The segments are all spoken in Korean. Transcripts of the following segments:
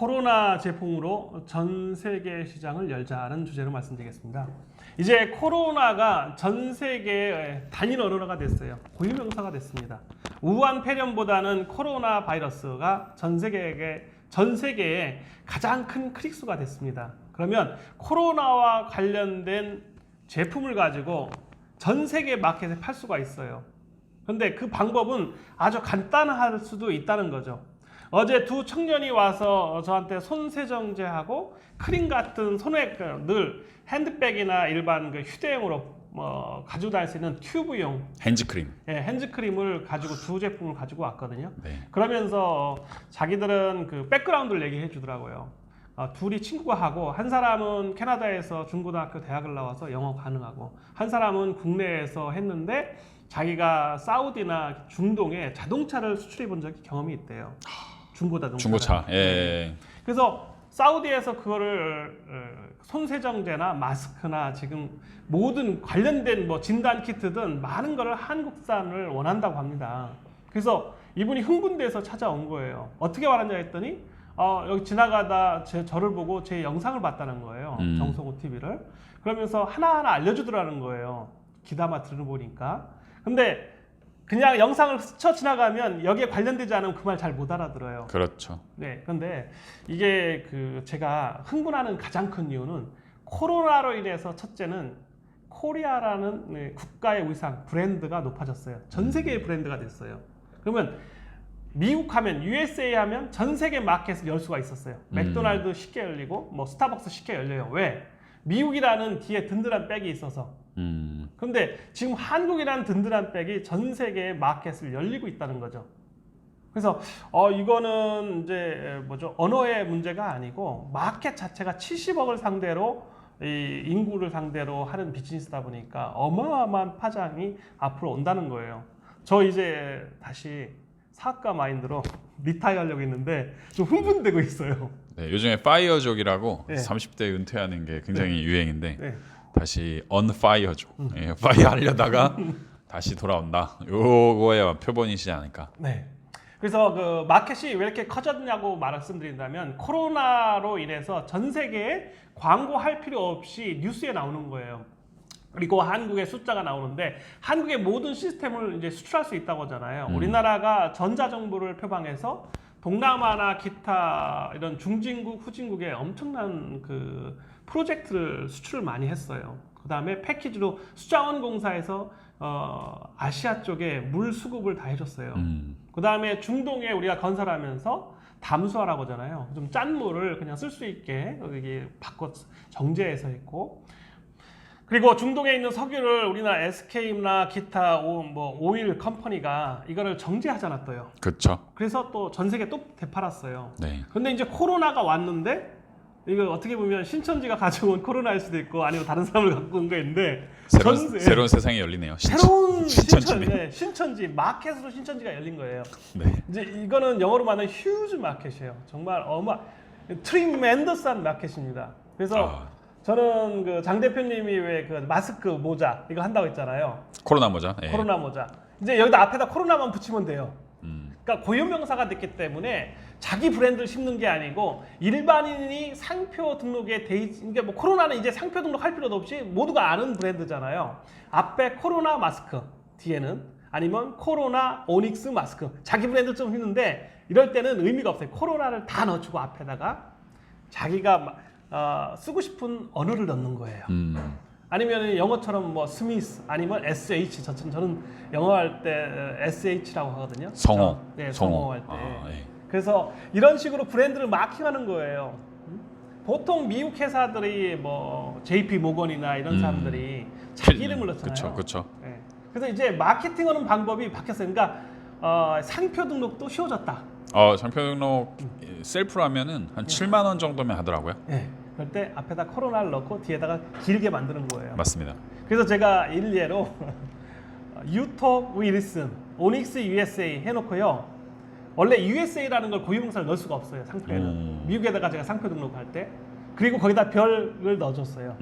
코로나 제품으로 전 세계 시장을 열자는 주제로 말씀드리겠습니다. 이제 코로나가 전 세계의 단일 언어가 됐어요. 고유명사가 됐습니다. 우한 폐렴보다는 코로나 바이러스가 전 세계의 가장 큰 클릭수가 됐습니다. 그러면 코로나와 관련된 제품을 가지고 전 세계 마켓에 팔 수가 있어요. 그런데 그 방법은 아주 간단할 수도 있다는 거죠. 어제 두 청년이 와서 저한테 손세정제하고 크림 같은 손에 늘 핸드백이나 일반 그 휴대용으로 가지고 다닐 수 있는 튜브용 핸즈크림. 예, 핸즈크림을 가지고 두 제품을 가지고 왔거든요. 네. 그러면서 자기들은 그 백그라운드를 얘기해 주더라고요. 둘이 친구가 하고, 한 사람은 캐나다에서 중고등학교 대학을 나와서 영어 가능하고, 한 사람은 국내에서 했는데 자기가 사우디나 중동에 자동차를 수출해 본 적이 경험이 있대요. 중고차. 예. 그래서 사우디에서 그거를 손세정제나 마스크나 지금 모든 관련된 뭐 진단 키트든 많은 거를 한국산을 원한다고 합니다. 그래서 이분이 흥분돼서 찾아온 거예요. 어떻게 말하냐 했더니 여기 지나가다 저를 보고 제 영상을 봤다는 거예요. 정성호 TV를. 그러면서 하나하나 알려주더라는 거예요. 귀담아 들어보니까. 근데 그냥 영상을 스쳐 지나가면 여기에 관련되지 않으면 그 말 잘 못 알아들어요. 그렇죠. 네, 근데 이게 제가 흥분하는 가장 큰 이유는 코로나로 인해서 첫째는 코리아라는 국가의 위상, 브랜드가 높아졌어요. 전 세계의 브랜드가 됐어요. 그러면 미국 하면, USA 하면 전 세계 마켓을 열 수가 있었어요. 맥도날드 쉽게 열리고 뭐 스타벅스 쉽게 열려요. 왜? 미국이라는 뒤에 든든한 백이 있어서. 그런데 지금 한국이라는 든든한 백이 전 세계의 마켓을 열리고 있다는 거죠. 그래서 이거는 이제 언어의 문제가 아니고 마켓 자체가 70억을 상대로 이 인구를 상대로 하는 비즈니스다 보니까 어마어마한 파장이 앞으로 온다는 거예요. 저 이제 다시 사학과 마인드로 리타이어 하려고 했는데 좀 흥분되고 있어요. 네, 요즘에 파이어족이라고 네. 30대 은퇴하는 게 굉장히 유행인데 네. 다시 언파이어족. 예, 파이어 하려다가 다시 돌아온다. 요거의 표본이시지 않을까. 네. 그래서 그 마켓이 왜 이렇게 커졌냐고 말씀드린다면 코로나로 인해서 전 세계에 광고할 필요 없이 뉴스에 나오는 거예요. 그리고 한국의 숫자가 나오는데 한국의 모든 시스템을 이제 수출할 수 있다고 하잖아요. 우리나라가 전자정부를 표방해서 동남아나 기타 이런 중진국, 후진국에 엄청난 그 프로젝트를 수출을 많이 했어요. 그 다음에 패키지로 수자원공사에서 아시아 쪽에 물 수급을 다 해줬어요. 그 다음에 중동에 우리가 건설하면서 담수화라고 하잖아요. 좀 짠 물을 그냥 쓸 수 있게 여기 바꿔 정제해서 했고, 그리고 중동에 있는 석유를 우리나라 SK나 기타 오일 컴퍼니가 이거를 정제하잖아 또요. 그렇죠. 그래서 또 전 세계 또 되팔았어요. 네. 근데 이제 코로나가 왔는데 이거 어떻게 보면 신천지가 가져온 코로나일 수도 있고 아니면 다른 사람을 갖고 온 거였는데 새로운 세상이 열리네요. 새로운 신천지네. 신천지 마켓으로 신천지가 열린 거예요. 네. 이제 이거는 영어로 말하는 휴즈 마켓이에요. 정말 트리멘더스한 마켓입니다. 그래서 저는 그 장 대표님이 왜 그 마스크 모자 이거 한다고 했잖아요. 코로나 모자. 예. 코로나 모자. 이제 여기다 앞에다 코로나만 붙이면 돼요. 그러니까 고유명사가 됐기 때문에 자기 브랜드를 심는 게 아니고 일반인이 상표 등록에 그러니까 뭐 코로나는 이제 상표 등록할 필요도 없이 모두가 아는 브랜드잖아요. 앞에 코로나 마스크, 뒤에는 아니면 코로나 오닉스 마스크. 자기 브랜드를 좀 했는데 이럴 때는 의미가 없어요. 코로나를 다 넣어주고 앞에다가 자기가 쓰고 싶은 언어를 넣는 거예요. 아니면 영어처럼 뭐 스미스 아니면 SH 저는 영어 할 때 SH라고 하거든요. 성호. 네, 성호 할 때. 예. 그래서 이런 식으로 브랜드를 마킹하는 거예요. 보통 미국 회사들이 뭐 JP 모건이나 이런 사람들이 자기 이름을 넣잖아요. 그렇죠. 네. 그래서 이제 마케팅하는 방법이 바뀌었어요. 그러니까 상표 등록도 쉬워졌다. 상표 등록 셀프로 하면은 한 7만 원 정도면 하더라고요. 네. 그럴 때 앞에다 코로나를 넣고 뒤에다가 길게 만드는 거예요. 맞습니다. 그래서 제가 일례로 You talk we listen, 오닉스 USA 해놓고요. 원래 USA라는 걸 고유명사를 넣을 수가 없어요. 상표에는. 미국에다가 제가 상표 등록할 때. 그리고 거기다 별을 넣어줬어요.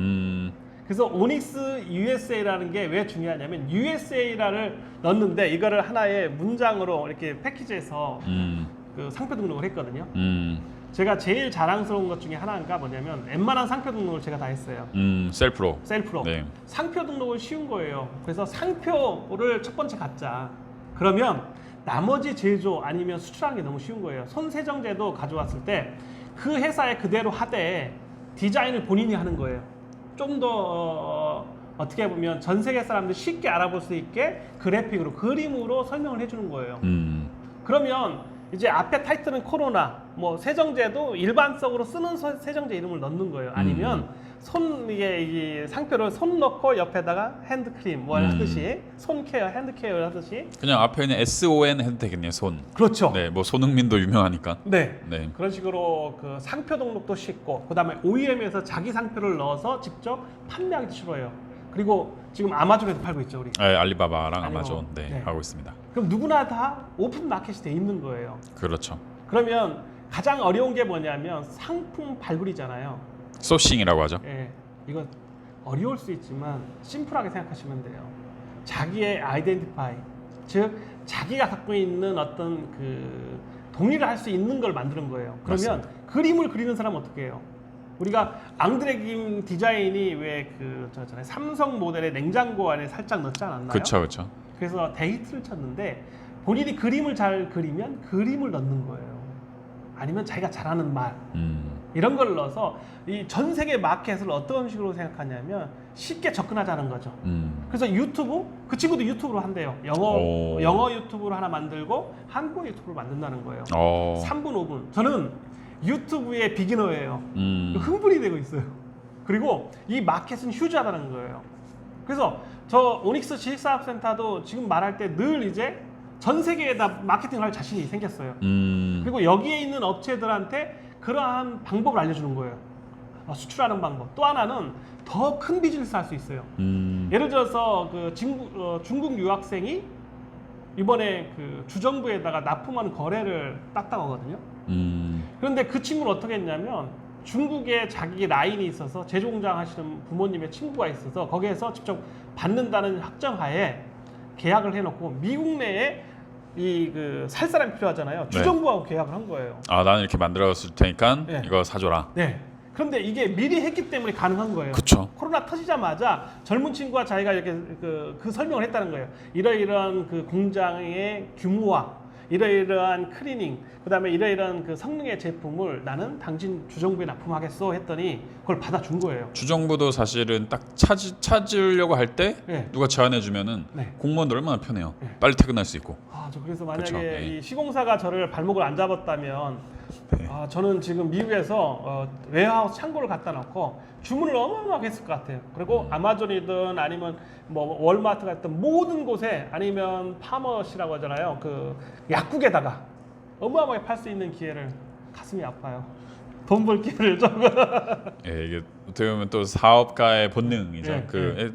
그래서 오닉스 USA라는 게 왜 중요하냐면 USA를 넣는데 이거를 하나의 문장으로 이렇게 패키지해서 그 상표 등록을 했거든요. 제가 제일 자랑스러운 것 중에 하나가 뭐냐면 웬만한 상표 등록을 제가 다 했어요. 셀프로. 셀프로. 네. 상표 등록은 쉬운 거예요. 그래서 상표를 첫 번째 갖자. 그러면 나머지 제조 아니면 수출하는 게 너무 쉬운 거예요. 손세정제도 가져왔을 때 그 회사에 그대로 하되 디자인을 본인이 하는 거예요. 좀 더 어떻게 보면 전 세계 사람들이 쉽게 알아볼 수 있게 그래픽으로 그림으로 설명을 해주는 거예요. 그러면 이제 앞에 타이틀은 코로나, 뭐 세정제도 일반적으로 쓰는 세정제 이름을 넣는 거예요. 아니면 이게 이 상표를 손 넣고 옆에다가 핸드크림 뭐 하듯이 손 케어, 핸드 케어 하듯이 그냥 앞에 있는 SON 해도 되겠네요. 손. 그렇죠. 네, 뭐 손흥민도 유명하니까. 네. 네. 그런 식으로 그 상표 등록도 쉽고 그다음에 OEM에서 자기 상표를 넣어서 직접 판매하기도 쉬워요. 그리고 지금 아마존에도 팔고 있죠, 우리. 네, 알리바바랑 알리바바. 아마존 네. 하고 있습니다. 그럼 누구나 다 오픈 마켓이 돼 있는 거예요. 그렇죠. 그러면 가장 어려운 게 뭐냐면 상품 발굴이잖아요. 소싱이라고 하죠. 예, 이거 어려울 수 있지만 심플하게 생각하시면 돼요. 자기의 아이덴티파이, 즉 자기가 갖고 있는 어떤 그 동의를 할 수 있는 걸 만드는 거예요. 그러면 맞습니다. 그림을 그리는 사람은 어떻게 해요? 우리가 앙드레 김 디자인이 왜 그 삼성 모델의 냉장고 안에 살짝 넣지 않았나요? 그렇죠, 그렇죠. 그래서 데이트를 쳤는데 본인이 그림을 잘 그리면 그림을 넣는 거예요. 아니면 자기가 잘하는 말 이런 걸 넣어서 이 전 세계 마켓을 어떤 식으로 생각하냐면 쉽게 접근하자는 거죠. 그래서 유튜브 그 친구도 유튜브로 한대요. 영어 유튜브로 하나 만들고 한국 유튜브로 만든다는 거예요. 3분 5분. 저는 유튜브의 비기너예요. 흥분이 되고 있어요. 그리고 이 마켓은 휴지하다는 거예요. 그래서 저 오닉스 지식사업센터도 지금 말할 때 늘 이제 전 세계에다 마케팅을 할 자신이 생겼어요. 그리고 여기에 있는 업체들한테 그러한 방법을 알려주는 거예요. 수출하는 방법. 또 하나는 더 큰 비즈니스 할 수 있어요. 예를 들어서 그 중국 유학생이 이번에 그 주정부에다가 납품하는 거래를 딱딱하거든요. 그런데 그 친구는 어떻게 했냐면 중국에 자기 라인이 있어서 제조공장 하시는 부모님의 친구가 있어서 거기에서 직접 받는다는 확정하에 계약을 해놓고 미국 내에 이 그 살 사람이 필요하잖아요. 주정부하고 계약을 한 거예요. 나는 이렇게 만들었을 테니까 네. 이거 사줘라. 네. 그런데 이게 미리 했기 때문에 가능한 거예요. 그쵸. 코로나 터지자마자 젊은 친구가 자기가 이렇게 그 설명을 했다는 거예요. 이러이러한 그 공장의 규모와 이러이러한 클리닝, 그다음에 이러이러한 그 성능의 제품을 나는 당신 주정부에 납품하겠어 했더니 그걸 받아준 거예요. 주정부도 사실은 딱 찾으려고 할 때 네. 누가 제안해주면은 네. 공무원들 얼마나 편해요. 네. 빨리 퇴근할 수 있고. 저 그래서 만약에 그쵸, 네. 이 시공사가 저를 발목을 안 잡았다면 네. 저는 지금 미국에서 웨어하우스 창고를 갖다 놓고 주문을 어마어마하게 했을 것 같아요. 그리고 아마존이든 아니면 뭐 월마트 같은 모든 곳에 아니면 파머시라고 하잖아요. 그 약국에다가 어마어마하게 팔 수 있는 기회를 가슴이 아파요. 돈 벌 기회를 좀. 이게 어떻게 보면 또 사업가의 본능이죠. 네,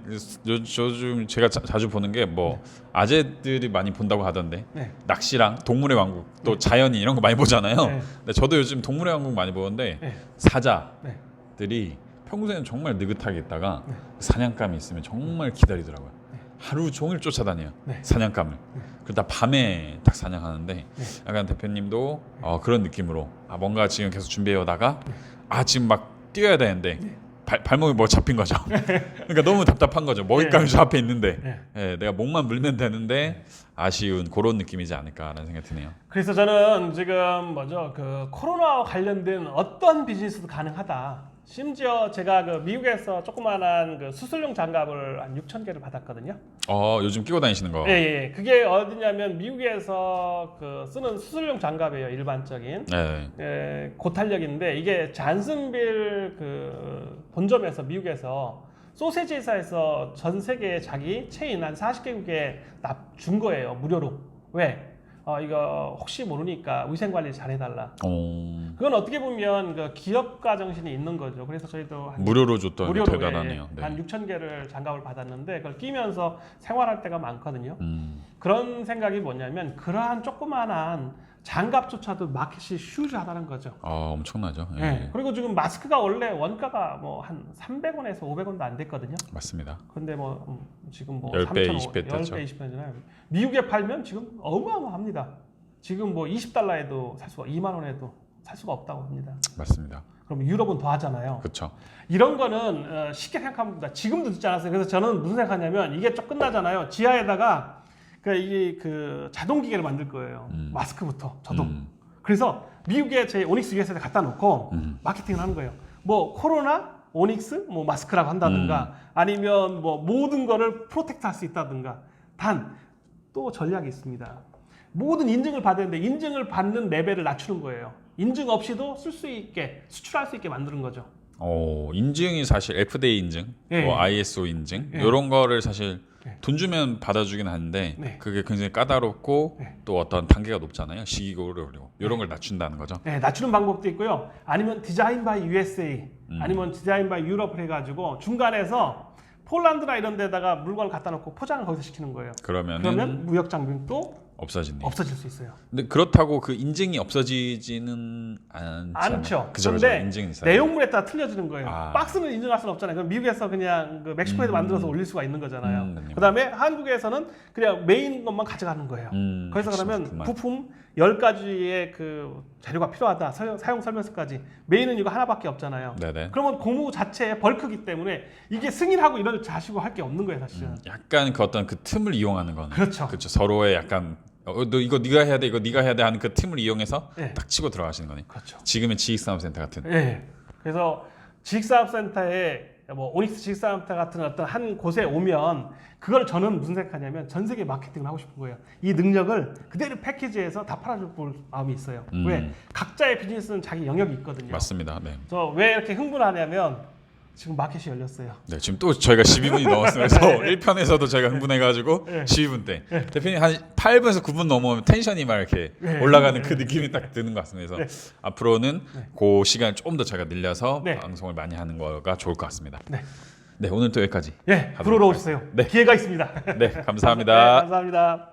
요즘 제가 자주 보는 게 뭐 아재들이 많이 본다고 하던데 네. 낚시랑 동물의 왕국 또 자연인 이런 거 많이 보잖아요. 네. 근데 저도 요즘 동물의 왕국 많이 보는데 네. 사자들이 평소에는 정말 느긋하게 있다가 사냥감이 있으면 정말 기다리더라고요. 하루 종일 쫓아다녀요. 사냥감을. 그러다 밤에 딱 사냥하는데 약간 대표님도 그런 느낌으로 뭔가 지금 계속 준비해 오다가 지금 막 뛰어야 되는데 발목이 뭐 잡힌 거죠. 그러니까 너무 답답한 거죠. 먹잇감이 저 앞에 있는데 내가 목만 물면 되는데 아쉬운 그런 느낌이지 않을까라는 생각이 드네요. 그래서 저는 지금 그 코로나와 관련된 어떤 비즈니스도 가능하다. 심지어 제가 그 미국에서 조그만한 그 수술용 장갑을 한 6,000개를 받았거든요. 요즘 끼고 다니시는 거. 예. 그게 어디냐면 미국에서 그 쓰는 수술용 장갑이에요. 일반적인. 고탄력인데 이게 잔슨빌 그 본점에서 미국에서 소세지 회사에서 전 세계에 자기 체인 한 40개국에 준 거예요. 무료로. 왜? 이거 혹시 모르니까 위생 관리 잘 해달라. 그건 어떻게 보면 그 기업가 정신이 있는 거죠. 그래서 저희도 무료로 줬던 게 대단하네요. 한 6,000개를 장갑을 받았는데 그걸 끼면서 생활할 때가 많거든요. 그런 생각이 뭐냐면 그러한 조그만한 장갑조차도 마켓이 휴지하다는 거죠. 엄청나죠. 그리고 지금 마스크가 원래 원가가 뭐 한 300원에서 500원도 안 됐거든요. 맞습니다. 근데 뭐 지금 뭐 10배, 3,000원, 20배 됐죠. 10배, 20배잖아요. 미국에 팔면 지금 어마어마합니다. 지금 뭐 $20에도 살 수가 2만 원에도 살 수가 없다고 합니다. 맞습니다. 그럼 유럽은 더 하잖아요. 그렇죠. 이런 거는 쉽게 생각합니다. 지금도 듣지 않았어요. 그래서 저는 무슨 생각하냐면 이게 쭉 끝나잖아요. 지하에다가 이게 그 자동 기계를 만들 거예요. 마스크부터 저도. 그래서 미국에 제 오닉스 US에 갖다 놓고 마케팅을 하는 거예요. 뭐 코로나 오닉스 뭐 마스크라고 한다든가 아니면 뭐 모든 거를 프로텍트 할 수 있다든가. 단 또 전략이 있습니다. 모든 인증을 받아야 되는데 인증을 받는 레벨을 낮추는 거예요. 인증 없이도 쓸 수 있게 수출할 수 있게 만드는 거죠. 인증이 사실 FDA 인증, 네. 뭐 ISO 인증 네. 이런 거를 사실 네. 돈 주면 받아주긴 하는데 네. 그게 굉장히 까다롭고 네. 또 어떤 단계가 높잖아요. 시기고를 어려워. 이런 걸 낮춘다는 거죠. 네, 낮추는 방법도 있고요. 아니면 디자인 바이 USA, 아니면 디자인 바이 유럽을 해가지고 중간에서 폴란드나 이런 데다가 물건을 갖다 놓고 포장을 거기서 시키는 거예요. 그러면 무역 장벽도 없어진대요. 없어질 수 있어요. 근데 그렇다고 그 인증이 없어지지는 않죠. 그죠, 근데 인증이 있어요. 내용물에 따라 틀려지는 거예요. 아. 박스는 인증할 수는 없잖아요. 그럼 미국에서 그냥 그 멕시코에서 만들어서 올릴 수가 있는 거잖아요. 네. 그다음에 한국에서는 그냥 메인 것만 가져가는 거예요. 그래서 그러면 그렇구만. 부품 10가지의 그 재료가 필요하다. 사용 설명서까지. 메인은 이거 하나밖에 없잖아요. 네네. 그러면 고무 자체의 벌크기 때문에 이게 승인하고 이런 자시고 할 게 없는 거예요, 사실은. 약간 그 어떤 그 틈을 이용하는 거는 그렇죠. 그렇죠. 서로의 약간 너 이거 네가 해야 돼, 이거 네가 해야 돼 하는 그 틈을 이용해서 네. 딱 치고 들어가시는 거네. 그렇죠. 지금의 지식산업센터 같은. 예. 그래서 지식사업센터에 뭐 오닉스 지식사업센터 같은 어떤 한 곳에 오면 그걸 저는 무슨 생각하냐면 전 세계 마케팅을 하고 싶은 거예요. 이 능력을 그대로 패키지해서 다 팔아줄 마음이 있어요. 왜? 각자의 비즈니스는 자기 영역이 있거든요. 맞습니다. 네. 저 왜 이렇게 흥분하냐면 지금 마켓이 열렸어요. 네, 지금 또 저희가 12분이 넘었어요. 그래서 1편에서도 저희가 흥분해가지고 네. 12분 때 대표님 한 8분에서 9분 넘으면 텐션이 막 이렇게 올라가는 그 느낌이 딱 드는 것 같습니다. 그래서 앞으로는 그 시간을 조금 더 저희가 늘려서 네. 방송을 많이 하는 거가 좋을 것 같습니다. 네. 네, 오늘 또 여기까지. 예, 불어로 오세요. 네. 기회가 있습니다. 네, 감사합니다. 네, 감사합니다.